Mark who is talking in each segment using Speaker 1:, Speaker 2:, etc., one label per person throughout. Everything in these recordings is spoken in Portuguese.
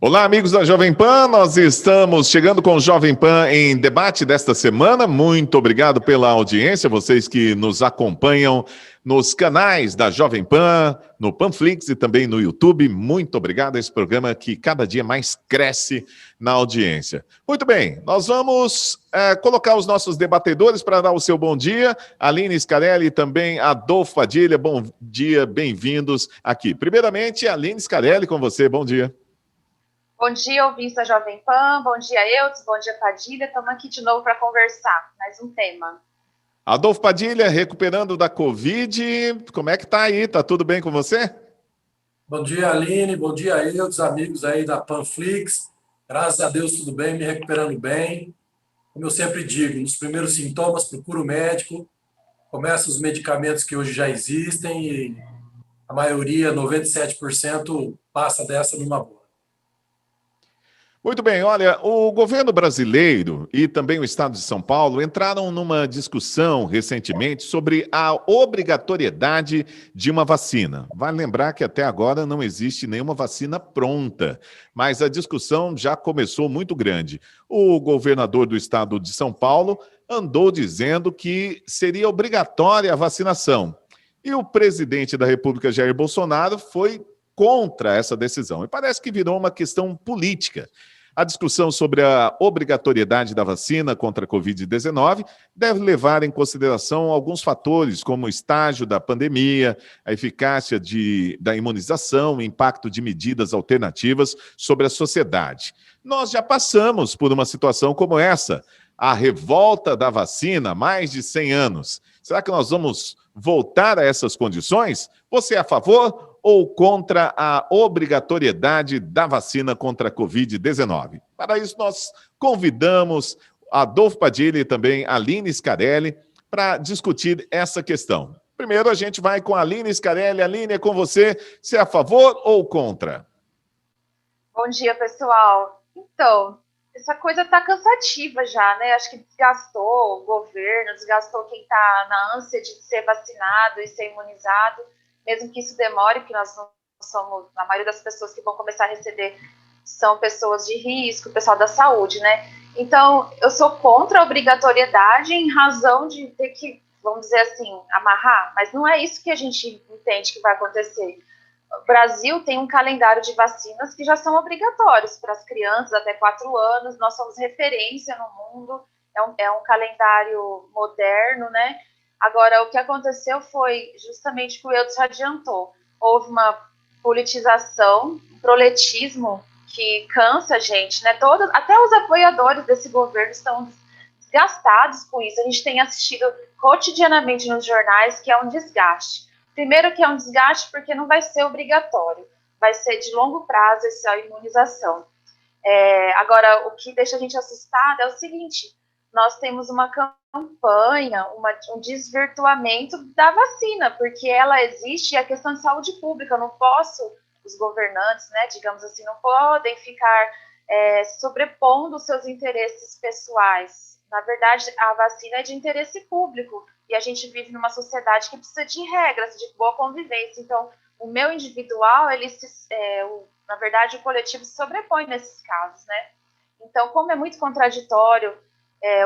Speaker 1: Olá, amigos da Jovem Pan, nós estamos chegando com o Jovem Pan em debate desta semana. Muito obrigado pela audiência, vocês que nos acompanham nos canais da Jovem Pan, no Panflix e também no YouTube. Muito obrigado a esse programa que cada dia mais cresce na audiência. Muito bem, nós vamos colocar os nossos debatedores para dar o seu bom dia. Aline Scarelli e também Adolfo Padilha, bom dia, bem-vindos aqui. Primeiramente, Aline Scarelli, com você, bom dia.
Speaker 2: Bom dia, ouvintes da Jovem Pan, bom dia, Eudes, bom dia, Padilha. Estamos aqui de novo para conversar, mais um tema.
Speaker 1: Adolfo Padilha, recuperando da Covid, como é que tá aí? Tá tudo bem com você?
Speaker 3: Bom dia, Aline, bom dia, Eudes, amigos aí da Panflix. Graças a Deus, tudo bem, me recuperando bem. Como eu sempre digo, nos primeiros sintomas, procura o médico, começa os medicamentos que hoje já existem e a maioria, 97%, passa dessa numa boa.
Speaker 1: Muito bem, olha, o governo brasileiro e também o estado de São Paulo entraram numa discussão recentemente sobre a obrigatoriedade de uma vacina. Vale lembrar que até agora não existe nenhuma vacina pronta, mas a discussão já começou muito grande. O governador do estado de São Paulo andou dizendo que seria obrigatória a vacinação. E o presidente da República, Jair Bolsonaro, foi contra essa decisão. E parece que virou uma questão política. A discussão sobre a obrigatoriedade da vacina contra a Covid-19 deve levar em consideração alguns fatores, como o estágio da pandemia, a eficácia da imunização, o impacto de medidas alternativas sobre a sociedade. Nós já passamos por uma situação como essa, a revolta da vacina há mais de 100 anos. Será que nós vamos voltar a essas condições? Você é a favor ou contra a obrigatoriedade da vacina contra a Covid-19? Para isso, nós convidamos Adolfo Padilha e também Aline Scarelli para discutir essa questão. Primeiro, a gente vai com a Aline Scarelli. Aline, é com você. Você é a favor ou contra?
Speaker 2: Bom dia, pessoal. Então, essa coisa está cansativa já, né? Acho que desgastou o governo, desgastou quem está na ânsia de ser vacinado e ser imunizado, mesmo que isso demore, porque nós não somos, a maioria das pessoas que vão começar a receber são pessoas de risco, pessoal da saúde, né? Então, eu sou contra a obrigatoriedade em razão de ter que, vamos dizer assim, amarrar, mas não é isso que a gente entende que vai acontecer. O Brasil tem um calendário de vacinas que já são obrigatórios para as crianças até 4 anos, nós somos referência no mundo, é um calendário moderno, né? Agora, o que aconteceu foi justamente o que o Eudes adiantou. Houve uma politização, um proletismo que cansa a gente, né? Até os apoiadores desse governo estão desgastados com isso. A gente tem assistido cotidianamente nos jornais que é um desgaste. Primeiro que é um desgaste porque não vai ser obrigatório, vai ser de longo prazo essa imunização. Agora, o que deixa a gente assustada é o seguinte, nós temos uma campanha, um desvirtuamento da vacina, porque ela existe e é questão de saúde pública. Eu não posso, os governantes, né, digamos assim, não podem ficar sobrepondo os seus interesses pessoais. Na verdade, a vacina é de interesse público e a gente vive numa sociedade que precisa de regras, de boa convivência. Então, o meu individual, na verdade, o coletivo se sobrepõe nesses casos, né? Então, como é muito contraditório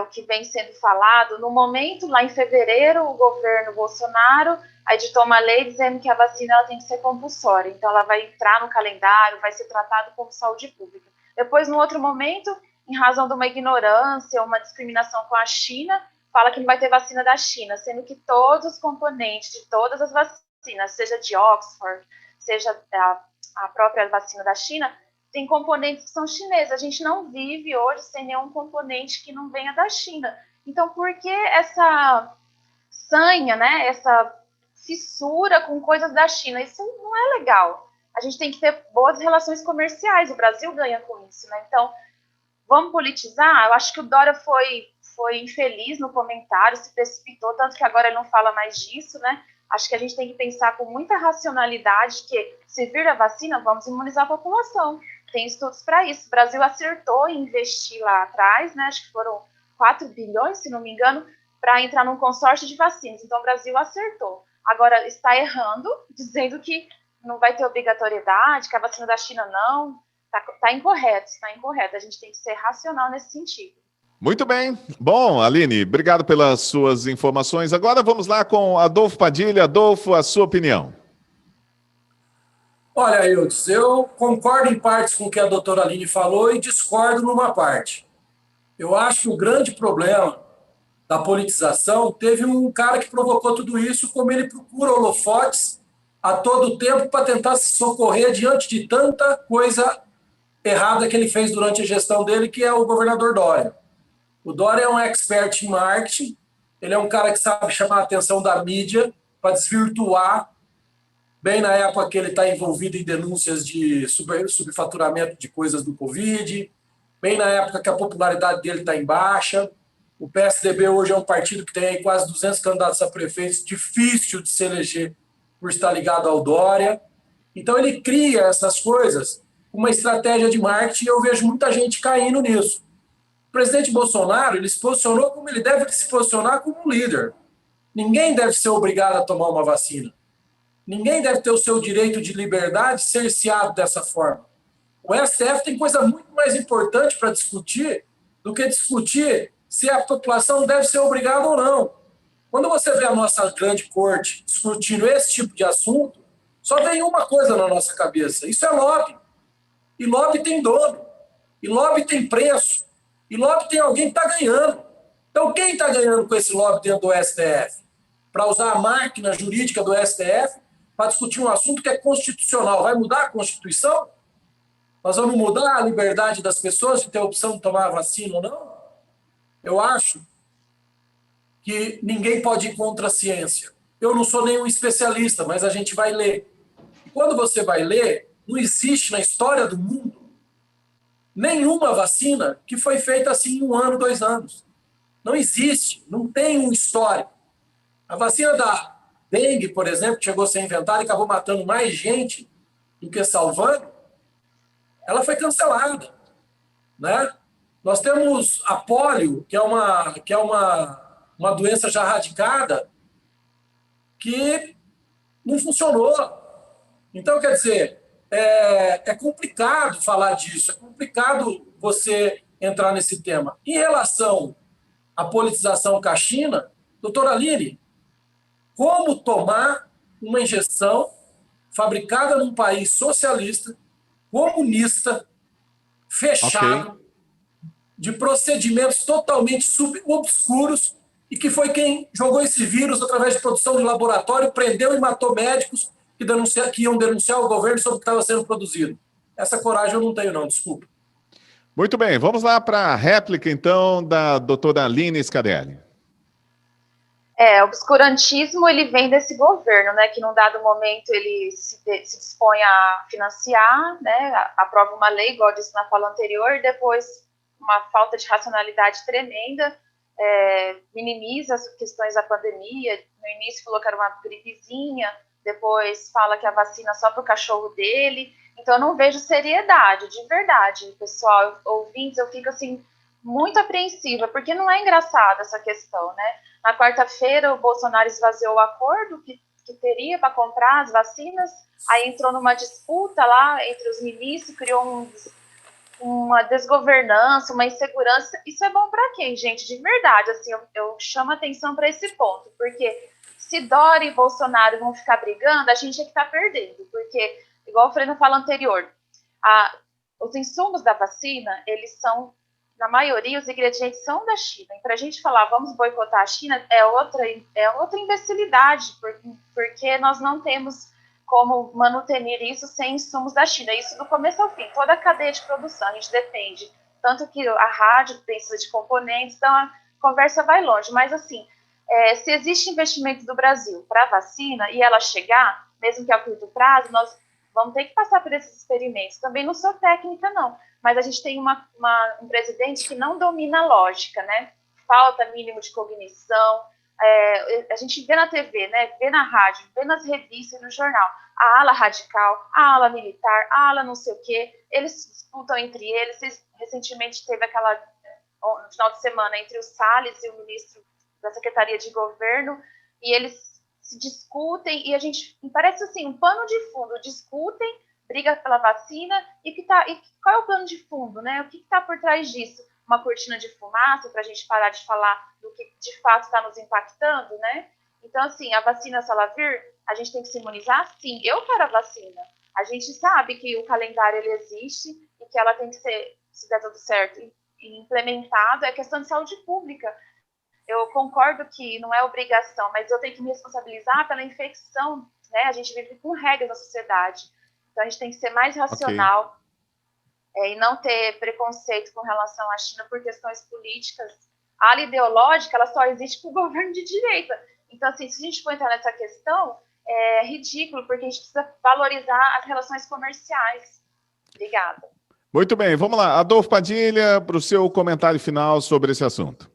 Speaker 2: o que vem sendo falado, no momento, lá em fevereiro, o governo Bolsonaro editou uma lei dizendo que a vacina ela tem que ser compulsória, então ela vai entrar no calendário, vai ser tratado como saúde pública. Depois, no outro momento, em razão de uma ignorância, uma discriminação com a China, fala que não vai ter vacina da China, sendo que todos os componentes de todas as vacinas, seja de Oxford, seja a própria vacina da China, tem componentes que são chineses. A gente não vive hoje sem nenhum componente que não venha da China. Então, por que essa sanha, né, essa fissura com coisas da China? Isso não é legal. A gente tem que ter boas relações comerciais, o Brasil ganha com isso, né? Então, vamos politizar? Eu acho que o Dória foi infeliz no comentário, se precipitou, tanto que agora ele não fala mais disso, né? Acho que a gente tem que pensar com muita racionalidade que, se vir a vacina, vamos imunizar a população. Tem estudos para isso. O Brasil acertou em investir lá atrás, né? Acho que foram 4 bilhões, se não me engano, para entrar num consórcio de vacinas. Então, o Brasil acertou. Agora, está errando, dizendo que não vai ter obrigatoriedade, que a vacina da China não. Tá incorreto, está incorreto. A gente tem que ser racional nesse sentido.
Speaker 1: Muito bem. Bom, Aline, obrigado pelas suas informações. Agora vamos lá com Adolfo Padilha. Adolfo, a sua opinião.
Speaker 3: Olha, Eudes, eu concordo em partes com o que a doutora Aline falou e discordo numa parte. Eu acho que o grande problema da politização teve um cara que provocou tudo isso, como ele procura holofotes a todo tempo para tentar se socorrer diante de tanta coisa errada que ele fez durante a gestão dele, que é o governador Dória. O Dória é um expert em marketing, ele é um cara que sabe chamar a atenção da mídia para desvirtuar, bem na época que ele está envolvido em denúncias de subfaturamento de coisas do Covid, bem na época que a popularidade dele está em baixa. O PSDB hoje é um partido que tem aí quase 200 candidatos a prefeitos, difícil de se eleger por estar ligado ao Dória. Então ele cria essas coisas, uma estratégia de marketing, e eu vejo muita gente caindo nisso. O presidente Bolsonaro, ele se posicionou como ele deve se posicionar como um líder. Ninguém deve ser obrigado a tomar uma vacina. Ninguém deve ter o seu direito de liberdade cerceado dessa forma. O STF tem coisa muito mais importante para discutir do que discutir se a população deve ser obrigada ou não. Quando você vê a nossa grande corte discutindo esse tipo de assunto, só vem uma coisa na nossa cabeça: isso é lobby. E lobby tem dono. E lobby tem preço. E lobby tem alguém que está ganhando. Então, quem está ganhando com esse lobby dentro do STF? Para usar a máquina jurídica do STF para discutir um assunto que é constitucional. Vai mudar a Constituição? Nós vamos mudar a liberdade das pessoas de ter a opção de tomar a vacina ou não? Eu acho que ninguém pode ir contra a ciência. Eu não sou nenhum especialista, mas a gente vai ler. E quando você vai ler, não existe na história do mundo nenhuma vacina que foi feita assim em 1 ano, 2 anos. Não existe, não tem um histórico. A vacina da dengue, por exemplo, que chegou a ser inventada e acabou matando mais gente do que salvando, ela foi cancelada, né? Nós temos a polio, que é uma doença já radicada, que não funcionou. Então, quer dizer, é complicado falar disso, é complicado você entrar nesse tema. Em relação à politização com a China, doutora Aline, como tomar uma injeção fabricada num país socialista, comunista, fechado,
Speaker 1: Ok.
Speaker 3: de procedimentos totalmente obscuros, e que foi quem jogou esse vírus através de produção de laboratório, prendeu e matou médicos que iam denunciar o governo sobre o que estava sendo produzido. Essa coragem eu não tenho, não, desculpa.
Speaker 1: Muito bem, vamos lá para a réplica, então, da doutora Aline Scardelli.
Speaker 2: O obscurantismo ele vem desse governo, né, que num dado momento ele se dispõe a financiar, né, aprova uma lei, igual eu disse na fala anterior, e depois uma falta de racionalidade tremenda, minimiza as questões da pandemia. No início falou que era uma gripezinha, depois fala que a vacina é só para o cachorro dele. Então eu não vejo seriedade, de verdade, pessoal, ouvintes, eu fico assim muito apreensiva, porque não é engraçado essa questão, né? Na quarta-feira, o Bolsonaro esvaziou o acordo que teria para comprar as vacinas, aí entrou numa disputa lá entre os ministros, criou uma desgovernança, uma insegurança. Isso é bom para quem, gente? De verdade, assim, eu chamo atenção para esse ponto, porque se Dória e Bolsonaro vão ficar brigando, a gente é que está perdendo, porque, igual eu falei na fala anterior, os insumos da vacina, eles são, na maioria, os ingredientes são da China. E para a gente falar, vamos boicotar a China, é outra imbecilidade, porque nós não temos como manutenir isso sem insumos da China. Isso do começo ao fim, toda a cadeia de produção, a gente depende. Tanto que a rádio precisa de componentes, então a conversa vai longe. Mas, assim, se existe investimento do Brasil para a vacina e ela chegar, mesmo que a curto prazo, nós vamos ter que passar por esses experimentos. Também não sou técnica, não, mas a gente tem um presidente que não domina a lógica, né? Falta mínimo de cognição. A gente vê na TV, né? Vê na rádio, vê nas revistas e no jornal. A ala radical, a ala militar, a ala não sei o quê. Eles disputam entre eles. Recentemente teve no final de semana, entre o Salles e o ministro da Secretaria de Governo, e eles se discutem, e a gente parece assim, um pano de fundo, discutem, briga pela vacina e qual é o plano de fundo, né? O que está por trás disso? Uma cortina de fumaça para a gente parar de falar do que de fato está nos impactando, né? Então, assim, a vacina, se ela vir, a gente tem que se imunizar? Sim, eu quero a vacina. A gente sabe que o calendário ele existe e que ela tem que ser, se der tudo certo, implementado. É questão de saúde pública. Eu concordo que não é obrigação, mas eu tenho que me responsabilizar pela infecção, né? A gente vive com regras na sociedade. Então, a gente tem que ser mais racional e não ter preconceito com relação à China por questões políticas. A ala ideológica, ela só existe com o governo de direita. Então, assim, se a gente for entrar nessa questão, é ridículo, porque a gente precisa valorizar as relações comerciais. Obrigada.
Speaker 1: Muito bem, vamos lá. Adolfo Padilha, para o seu comentário final sobre esse assunto.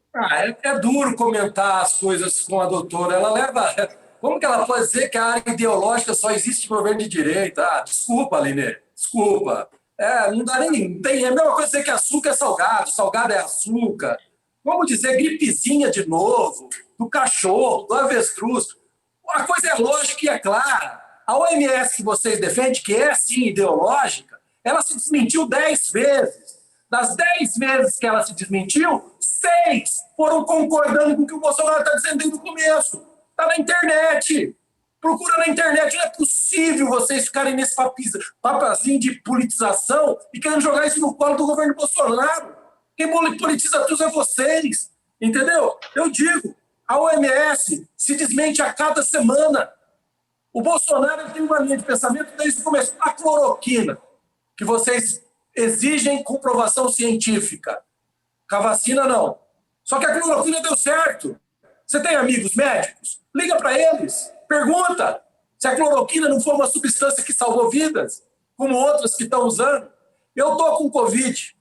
Speaker 3: É duro comentar as coisas com a doutora. Ela leva. Como que ela pode dizer que a área ideológica só existe no governo de direita? Desculpa, Aline, desculpa. Não dá nem. É a mesma coisa dizer que açúcar é salgado, salgado é açúcar. Vamos dizer gripezinha de novo, do cachorro, do avestruz. A coisa é lógica e é clara. A OMS que vocês defendem, que é sim ideológica, ela se desmentiu 10 vezes. Das 10 vezes que ela se desmentiu, 6 foram concordando com o que o Bolsonaro está dizendo desde o começo. Está na internet. Procura na internet. Não é possível vocês ficarem nesse papazinho de politização e querendo jogar isso no colo do governo Bolsonaro. Quem politiza tudo é vocês. Entendeu? Eu digo, a OMS se desmente a cada semana. O Bolsonaro tem uma linha de pensamento desde o começo. A cloroquina, que vocês exigem comprovação científica. Com a vacina, não. Só que a cloroquina deu certo. Você tem amigos médicos? Liga para eles. Pergunta se a cloroquina não foi uma substância que salvou vidas, como outras que estão usando. Eu estou com Covid.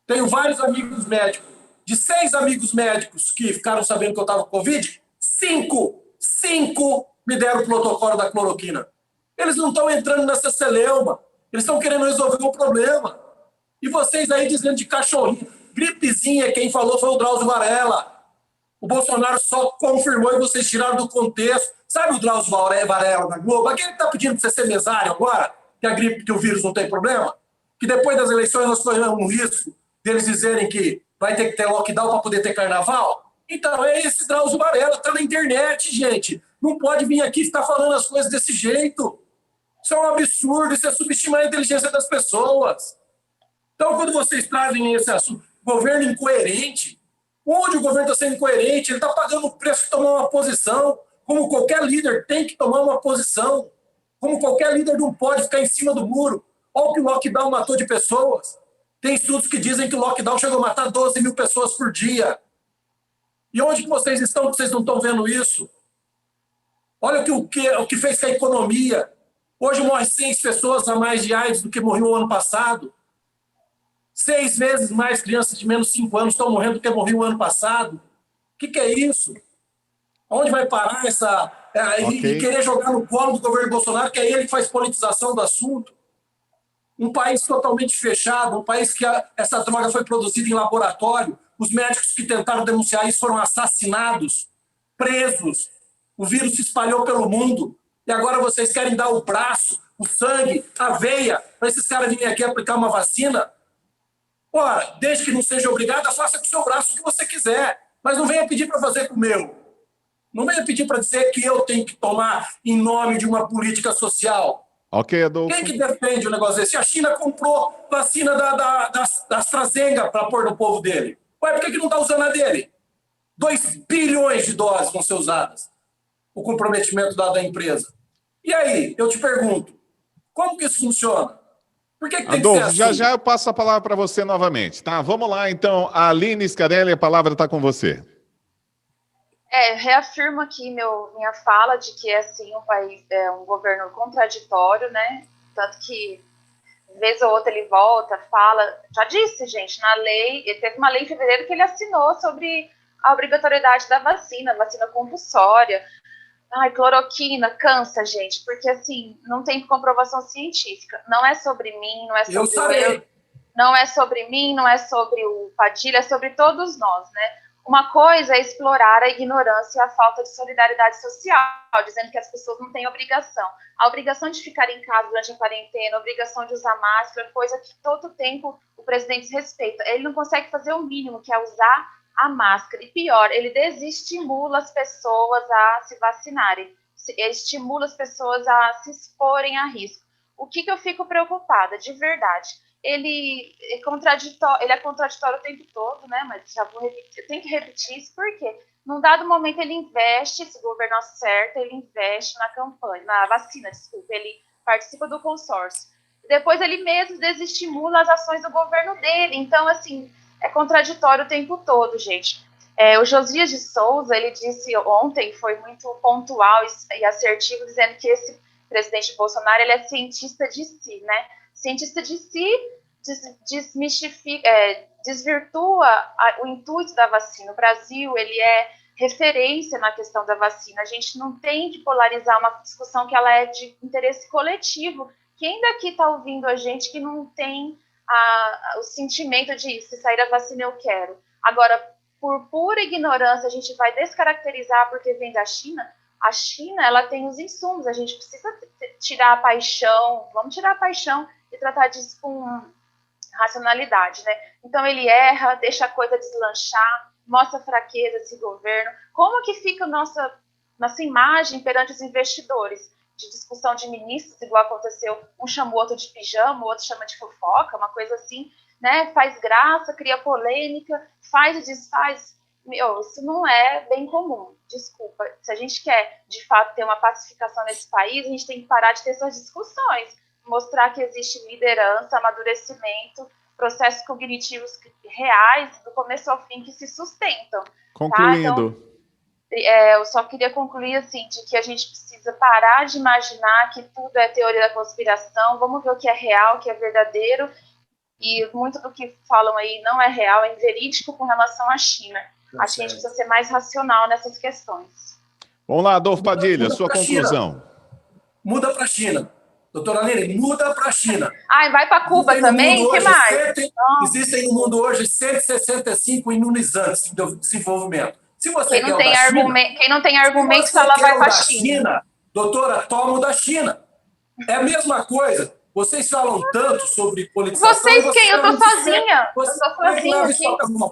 Speaker 3: Tenho vários amigos médicos. De 6 amigos médicos que ficaram sabendo que eu estava com Covid, 5 me deram o protocolo da cloroquina. Eles não estão entrando nessa celeuma. Eles estão querendo resolver o problema. E vocês aí dizendo de cachorrinho. Gripezinha, quem falou foi o Drauzio Varela. O Bolsonaro só confirmou e vocês tiraram do contexto. Sabe o Drauzio Varela na Globo? Aquele que está pedindo para você ser mesário agora, que a gripe, que o vírus não tem problema? Que depois das eleições nós corremos um risco deles dizerem que vai ter que ter lockdown para poder ter carnaval? Então, é esse Drauzio Varela, está na internet, gente. Não pode vir aqui e ficar falando as coisas desse jeito. Isso é um absurdo, isso é subestimar a inteligência das pessoas. Então, quando vocês trazem esse assunto, governo incoerente, onde o governo está sendo incoerente, ele está pagando o preço de tomar uma posição, como qualquer líder tem que tomar uma posição, como qualquer líder não pode ficar em cima do muro. Olha o que o lockdown matou de pessoas. Tem estudos que dizem que o lockdown chegou a matar 12 mil pessoas por dia. E onde que vocês estão que vocês não estão vendo isso? Olha o que fez com a economia. Hoje morrem 6 pessoas a mais de AIDS do que morriam no ano passado. 6 vezes mais crianças de menos de 5 anos estão morrendo do que morriam no ano passado. O que é isso? Onde vai parar essa... E querer jogar no colo do governo Bolsonaro, que é ele que faz politização do assunto? Um país totalmente fechado, um país que essa droga foi produzida em laboratório, os médicos que tentaram denunciar isso foram assassinados, presos, o vírus se espalhou pelo mundo, e agora vocês querem dar o braço, o sangue, a veia, para esses caras virem aqui aplicar uma vacina? Ora, desde que não seja obrigado, faça com o seu braço o que você quiser, mas não venha pedir para fazer com o meu. Não venha pedir para dizer que eu tenho que tomar em nome de uma política social.
Speaker 1: Ok, Adolfo.
Speaker 3: Quem que defende o negócio desse? A China comprou vacina da AstraZeneca para pôr no povo dele. Ué, por que não está usando a dele? 2 bilhões de doses vão ser usadas. O comprometimento da empresa. E aí, eu te pergunto, como que isso funciona? Por que tem
Speaker 1: Adolfo,
Speaker 3: que ser assim?
Speaker 1: já eu passo a palavra para você novamente, tá? Vamos lá, então. A Aline Scarelli, a palavra está com você.
Speaker 2: Reafirmo aqui minha fala de que é, sim, um país, um governo contraditório, né? Tanto que, de vez ou outra, ele volta, fala... Já disse, gente, na lei... Ele teve uma lei em fevereiro que ele assinou sobre a obrigatoriedade da vacina compulsória. Ai, cloroquina, cansa, gente, porque, assim, não tem comprovação científica. Não é sobre mim, não é sobre não é sobre mim, não é sobre o Padilha, é sobre todos nós, né? Uma coisa é explorar a ignorância e a falta de solidariedade social, dizendo que as pessoas não têm obrigação. A obrigação de ficar em casa durante a quarentena, a obrigação de usar máscara, coisa que todo tempo o presidente desrespeita. Ele não consegue fazer o mínimo, que é usar a máscara. E pior, ele desestimula as pessoas a se vacinarem, estimula as pessoas a se exporem a risco. O que eu fico preocupada, de verdade? Ele é contraditório o tempo todo, né? Mas já vou repetir, eu tenho que repetir isso porque num dado momento ele investe, se o governo acerta, ele investe na campanha, na vacina, desculpa, ele participa do consórcio. Depois ele mesmo desestimula as ações do governo dele. Então, assim, é contraditório o tempo todo, gente. O Josias de Souza, ele disse ontem, foi muito pontual e assertivo, dizendo que esse presidente Bolsonaro, ele é cientista de si, né? Cientista de si desvirtua o intuito da vacina. O Brasil, ele é referência na questão da vacina. A gente não tem que polarizar uma discussão que ela é de interesse coletivo. Quem daqui está ouvindo a gente que não tem o sentimento de se sair a vacina eu quero? Agora, por pura ignorância, a gente vai descaracterizar porque vem da China. A China, ela tem os insumos, a gente precisa tirar a paixão, vamos tirar a paixão e tratar disso com racionalidade, né? Então ele erra, deixa a coisa deslanchar, mostra fraqueza esse governo. Como que fica nossa imagem perante os investidores? De discussão de ministros, igual aconteceu, um chama o outro de pijama, o outro chama de fofoca, uma coisa assim, né? Faz graça, cria polêmica, faz e desfaz. Isso não é bem comum, desculpa. Se a gente quer, de fato, ter uma pacificação nesse país, a gente tem que parar de ter essas discussões, mostrar que existe liderança, amadurecimento, processos cognitivos reais, do começo ao fim, que se sustentam.
Speaker 1: Concluindo.
Speaker 2: Tá? Então, eu só queria concluir, assim, de que a gente precisa parar de imaginar que tudo é teoria da conspiração, vamos ver o que é real, o que é verdadeiro, e muito do que falam aí não é real, é verídico com relação à China. Acho que a gente precisa ser mais racional nessas questões.
Speaker 1: Vamos lá, Adolfo Padilha, sua conclusão.
Speaker 3: Muda para a China. Doutora Aline, muda para a China.
Speaker 2: Vai para Cuba também? O que mais?
Speaker 3: Existem no mundo hoje 165 imunizantes em desenvolvimento. Se você
Speaker 2: quem não tem argumento, fala vai para a China.
Speaker 3: Doutora, toma o da China. É a mesma coisa. Vocês falam tanto sobre politização...
Speaker 2: Vocês quem? Eu tô sozinha. Eu tô sozinha aqui.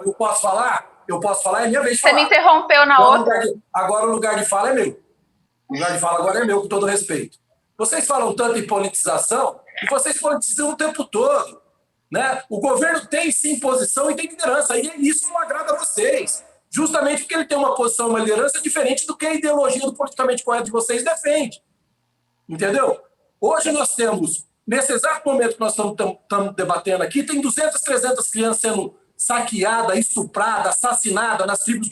Speaker 3: Eu posso falar? Eu posso falar? É minha vez de
Speaker 2: falar. Você me interrompeu na outra.
Speaker 3: Agora o lugar de fala é meu. O lugar de fala agora é meu, com todo respeito. Vocês falam tanto em politização e vocês politizam o tempo todo. Né? O governo tem, sim, posição e tem liderança. E isso não agrada a vocês. Justamente porque ele tem uma posição, uma liderança diferente do que a ideologia do politicamente correto de vocês defende. Entendeu? Hoje nós temos... Nesse exato momento que nós estamos debatendo aqui, tem 200, 300 crianças sendo saqueadas, estupradas, assassinadas nas tribos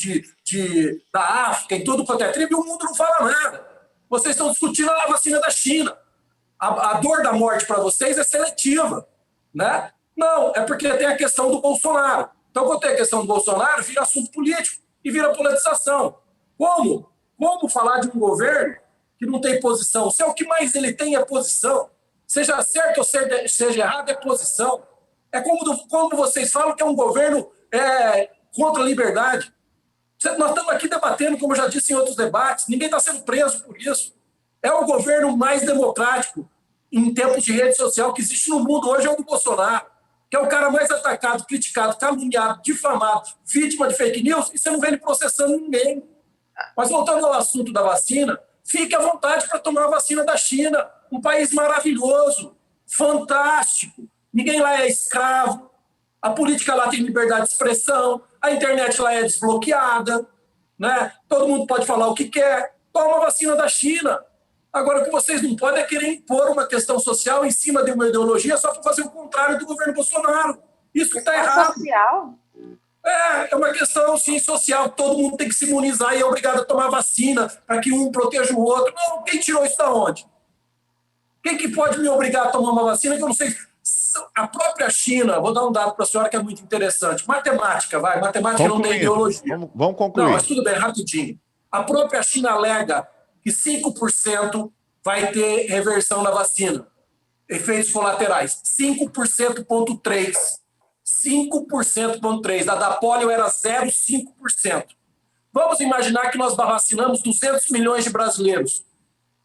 Speaker 3: da África, em tudo quanto é tribo, e o mundo não fala nada. Vocês estão discutindo a vacina da China. A dor da morte para vocês é seletiva. Né? Não, é porque tem a questão do Bolsonaro. Então, quando tem a questão do Bolsonaro, vira assunto político e vira politização. Como? Como falar de um governo que não tem posição? Se é o que mais ele tem é posição. Seja certo ou seja errado, é posição. É como vocês falam que é um governo contra a liberdade. Nós estamos aqui debatendo, como eu já disse em outros debates, ninguém está sendo preso por isso. É o governo mais democrático em tempos de rede social que existe no mundo hoje, é o do Bolsonaro, que é o cara mais atacado, criticado, caluniado, difamado, vítima de fake news, e você não vê ele processando ninguém. Mas voltando ao assunto da vacina, fique à vontade para tomar a vacina da China. Um país maravilhoso, fantástico. Ninguém lá é escravo. A política lá tem liberdade de expressão. A internet lá é desbloqueada. Né? Todo mundo pode falar o que quer. Toma a vacina da China. Agora, o que vocês não podem é querer impor uma questão social em cima de uma ideologia só para fazer o contrário do governo Bolsonaro. Isso que está errado.
Speaker 2: Social?
Speaker 3: É uma questão, sim, social. Todo mundo tem que se imunizar e é obrigado a tomar vacina para que um proteja o outro. Não, quem tirou isso da onde? Quem que pode me obrigar a tomar uma vacina que eu não sei? A própria China, vou dar um dado para a senhora que é muito interessante. Matemática, vai. Matemática não tem ideologia.
Speaker 1: Vamos concluir.
Speaker 3: Não, mas tudo bem, rapidinho. A própria China alega que 5% vai ter reversão na vacina. Efeitos colaterais. 5,3%. 5,3%. A da polio era 0,5%. Vamos imaginar que nós vacinamos 200 milhões de brasileiros.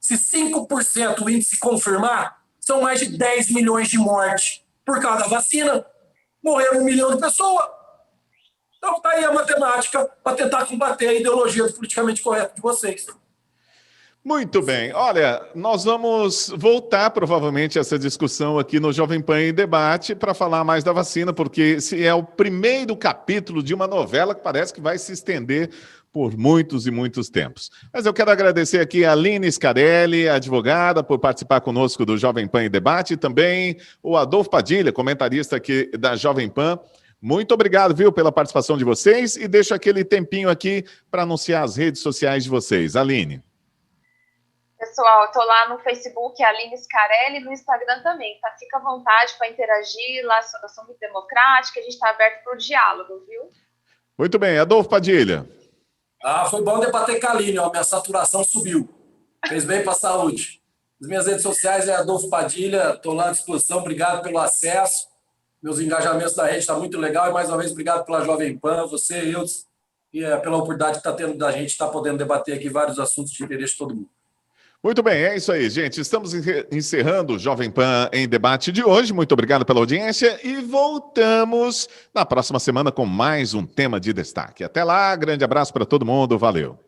Speaker 3: Se 5% o índice confirmar, são mais de 10 milhões de mortes por causa da vacina. Morreram 1 milhão de pessoas. Então está aí a matemática para tentar combater a ideologia do politicamente correto de vocês.
Speaker 1: Muito bem. Olha, nós vamos voltar provavelmente a essa discussão aqui no Jovem Pan em Debate para falar mais da vacina, porque esse é o primeiro capítulo de uma novela que parece que vai se estender por muitos e muitos tempos. Mas eu quero agradecer aqui a Aline Scarelli, advogada, por participar conosco do Jovem Pan em Debate, e também o Adolfo Padilha, comentarista aqui da Jovem Pan. Muito obrigado, viu, pela participação de vocês, e deixo aquele tempinho aqui para anunciar as redes sociais de vocês. Aline.
Speaker 2: Pessoal, eu tô lá no Facebook, Aline Scarelli, no Instagram também, tá? Fica à vontade para interagir, lá eu sou muito democrática, a gente está aberto para o diálogo, viu?
Speaker 1: Muito bem, Adolfo Padilha.
Speaker 3: Foi bom debater com a Aline, minha saturação subiu. Fez bem para a saúde. As minhas redes sociais é Adolfo Padilha, estou lá à disposição, obrigado pelo acesso. Meus engajamentos da rede estão muito legal e, mais uma vez, obrigado pela Jovem Pan, você, eu, e pela oportunidade que está tendo da gente estar podendo debater aqui vários assuntos de interesse de todo mundo.
Speaker 1: Muito bem, é isso aí, gente. Estamos encerrando o Jovem Pan em Debate de hoje. Muito obrigado pela audiência e voltamos na próxima semana com mais um tema de destaque. Até lá, grande abraço para todo mundo. Valeu.